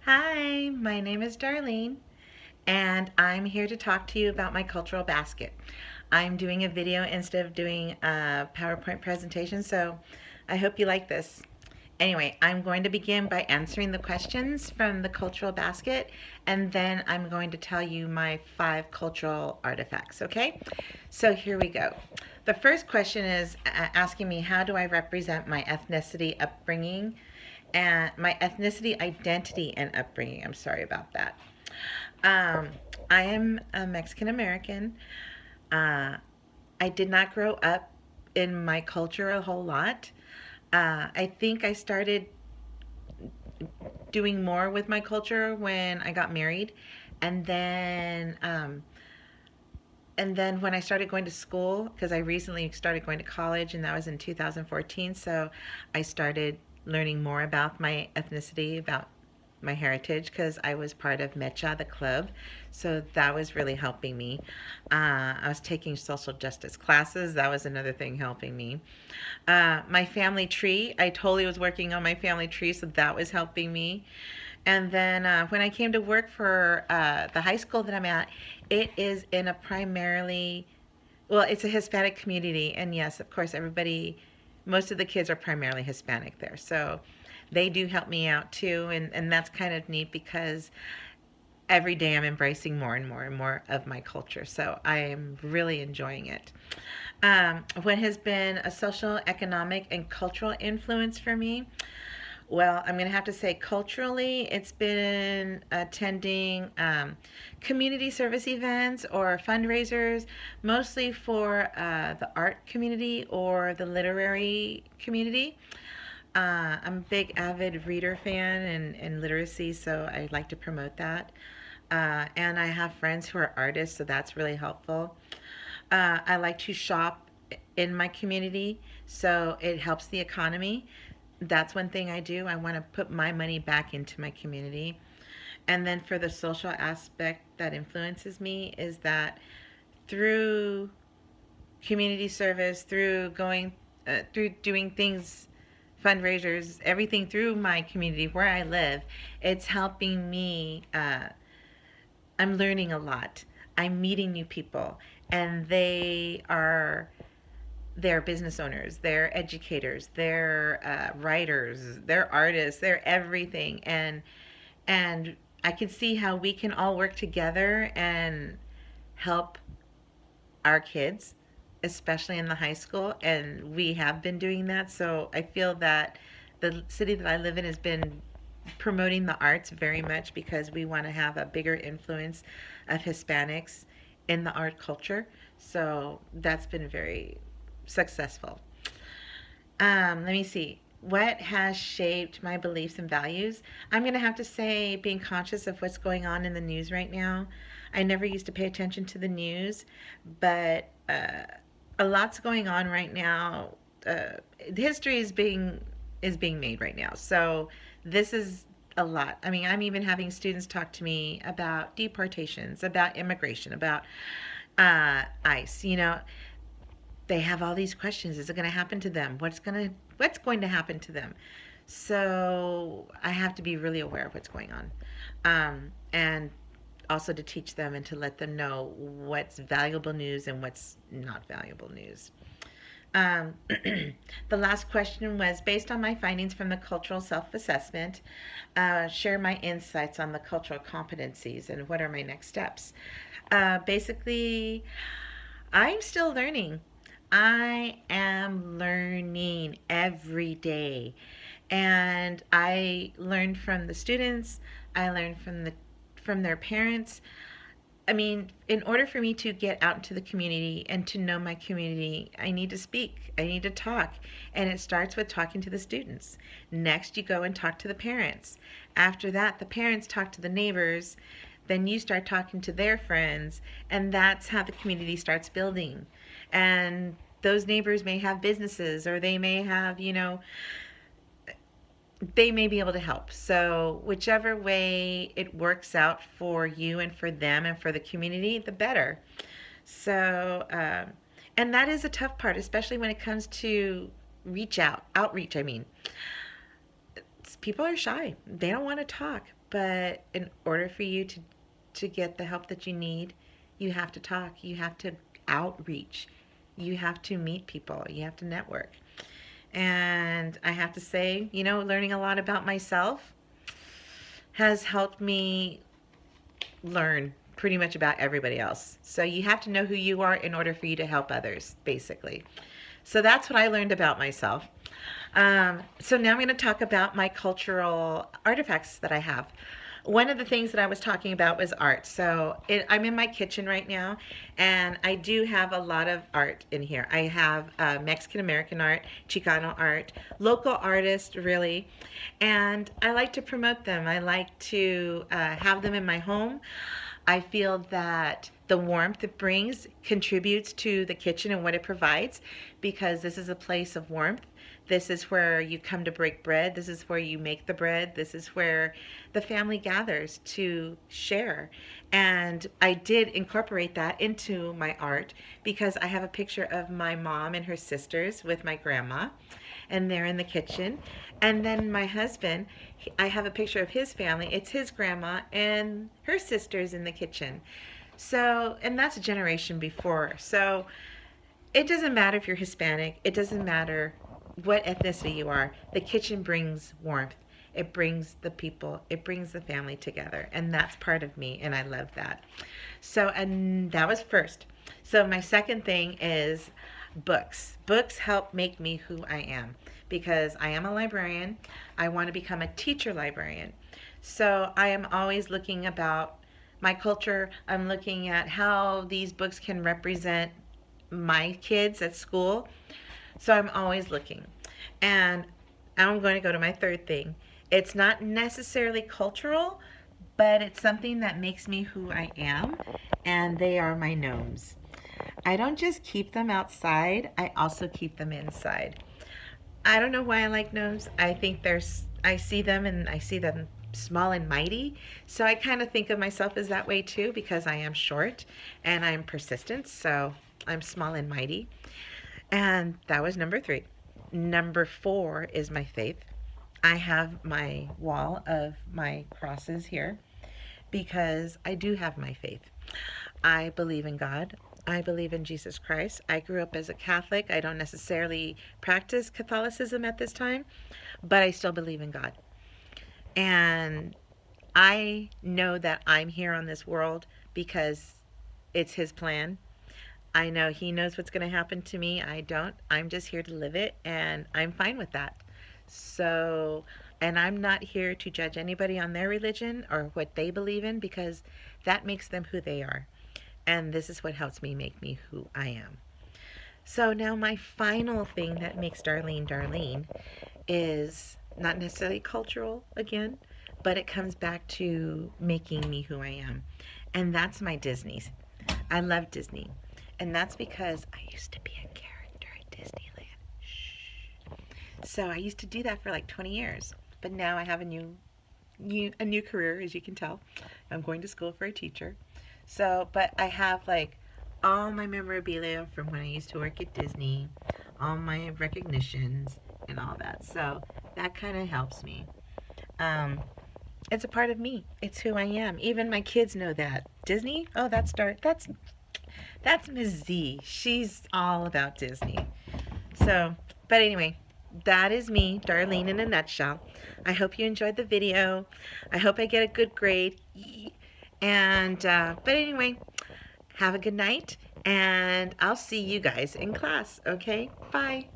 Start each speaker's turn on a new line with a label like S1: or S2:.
S1: Hi, my name is Darlene, and I'm here to talk to you about my cultural basket. I'm doing a video instead of doing a PowerPoint presentation, so I hope you like this. Anyway, I'm going to begin by answering the questions from the cultural basket, and then I'm going to tell you my 5 cultural artifacts, okay? So here we go. The first question is asking me, how do I represent my ethnicity upbringing and my ethnicity identity and upbringing? I'm sorry about that. Um, I am a Mexican American. Uh, I did not grow up in my culture a whole lot. I think I started doing more with my culture when I got married, and then when I started going to school, because I recently started going to college, and that was in 2014. So I started learning more about my ethnicity, about my heritage, because I was part of Mecha, the club. So that was really helping me. I was taking social justice classes. That was another thing helping me. My family tree, I totally was working on my family tree, so that was helping me. And then when I came to work for the high school that I'm at, it is in a primarily, well, it's a Hispanic community. And yes, of course, most of the kids are primarily Hispanic there. So they do help me out too. And that's kind of neat because every day I'm embracing more and more and more of my culture. So I am really enjoying it. What has been a social, economic, and cultural influence for me? Well, I'm going to have to say culturally, it's been attending community service events or fundraisers, mostly for the art community or the literary community. I'm a big avid reader fan and literacy, so I like to promote that. And I have friends who are artists, so that's really helpful. I like to shop in my community, so it helps the economy. That's one thing I do. I want to put my money back into my community. And then for the social aspect that influences me is that through community service, through doing things, fundraisers, everything through my community where I live, it's helping me. I'm learning a lot. I'm meeting new people, and they're business owners, they're educators, they're writers, they're artists, they're everything, and I can see how we can all work together and help our kids, especially in the high school, and we have been doing that. So I feel that the city that I live in has been promoting the arts very much because we want to have a bigger influence of Hispanics in the art culture. So that's been very successful. Let me see. What has shaped my beliefs and values? I'm going to have to say being conscious of what's going on in the news right now. I never used to pay attention to the news, but a lot's going on right now. History is being made right now. So this is a lot. I mean, I'm even having students talk to me about deportations, about immigration, about ICE. They have all these questions. Is it going to happen to them? What's going to happen to them? So I have to be really aware of what's going on, and also to teach them and to let them know what's valuable news and what's not valuable news. Um, the last question was based on my findings from the cultural self assessment, share my insights on the cultural competencies and what are my next steps. Basically, I'm still learning. I am learning every day. And I learn from the students, I learn from their parents. I mean, in order for me to get out into the community and to know my community, I need to speak. I need to talk. And it starts with talking to the students. Next, you go and talk to the parents. After that, the parents talk to the neighbors. Then you start talking to their friends. And that's how the community starts building. And those neighbors may have businesses or they may have, they may be able to help. So, whichever way it works out for you and for them and for the community, the better. So, and that is a tough part, especially when it comes to outreach, I mean, people are shy. They don't want to talk. But in order for you to get the help that you need, you have to talk. You have to outreach. You have to meet people. You have to network. And I have to say, learning a lot about myself has helped me learn pretty much about everybody else. So you have to know who you are in order for you to help others, basically. So that's what I learned about myself. So now I'm going to talk about my cultural artifacts that I have. One of the things that I was talking about was art. So I'm in my kitchen right now, and I do have a lot of art in here. I have Mexican American art, Chicano art, local artists, really, and I like to promote them. I like to have them in my home. I feel that the warmth it brings contributes to the kitchen and what it provides, because this is a place of warmth. This is where you come to break bread. This is where you make the bread. This is where the family gathers to share. And I did incorporate that into my art, because I have a picture of my mom and her sisters with my grandma, and they're in the kitchen. And then my husband, I have a picture of his family. It's his grandma and her sisters in the kitchen. So, and that's a generation before. So it doesn't matter if you're Hispanic. It doesn't matter what ethnicity you are. The kitchen brings warmth. It brings the people, it brings the family together. And that's part of me, and I love that. So, and that was first. So my second thing is books. Books help make me who I am, because I am a librarian. I want to become a teacher librarian. So I am always looking about my culture. I'm looking at how these books can represent my kids at school. So I'm always looking. And I'm going to go to my third thing. It's not necessarily cultural, but it's something that makes me who I am, and they are my gnomes. I don't just keep them outside, I also keep them inside. I don't know why I like gnomes. I see them and I see them small and mighty. So I kind of think of myself as that way too, because I am short and I'm persistent. So I'm small and mighty. And that was number 3. Number 4 is my faith. I have my wall of my crosses here because I do have my faith. I believe in God. I believe in Jesus Christ. I grew up as a Catholic. I don't necessarily practice Catholicism at this time, but I still believe in God. And I know that I'm here on this world because it's His plan. I know He knows what's going to happen to me. I don't. I'm just here to live it, and I'm fine with that. So, and I'm not here to judge anybody on their religion or what they believe in, because that makes them who they are. And this is what helps me make me who I am. So now my final thing that makes Darlene Darlene is not necessarily cultural again, but it comes back to making me who I am. And that's my Disney's. I love Disney. And that's because I used to be a character at Disneyland. Shh. So I used to do that for like 20 years. But now I have a new career, as you can tell. I'm going to school for a teacher. So, but I have like all my memorabilia from when I used to work at Disney, all my recognitions and all that. So that kind of helps me. It's a part of me. It's who I am. Even my kids know that. Disney? Oh, that's Ms. Z. She's all about Disney. So, but anyway, that is me, Darlene, in a nutshell. I hope you enjoyed the video. I hope I get a good grade. And, but anyway, have a good night, and I'll see you guys in class, okay? Bye.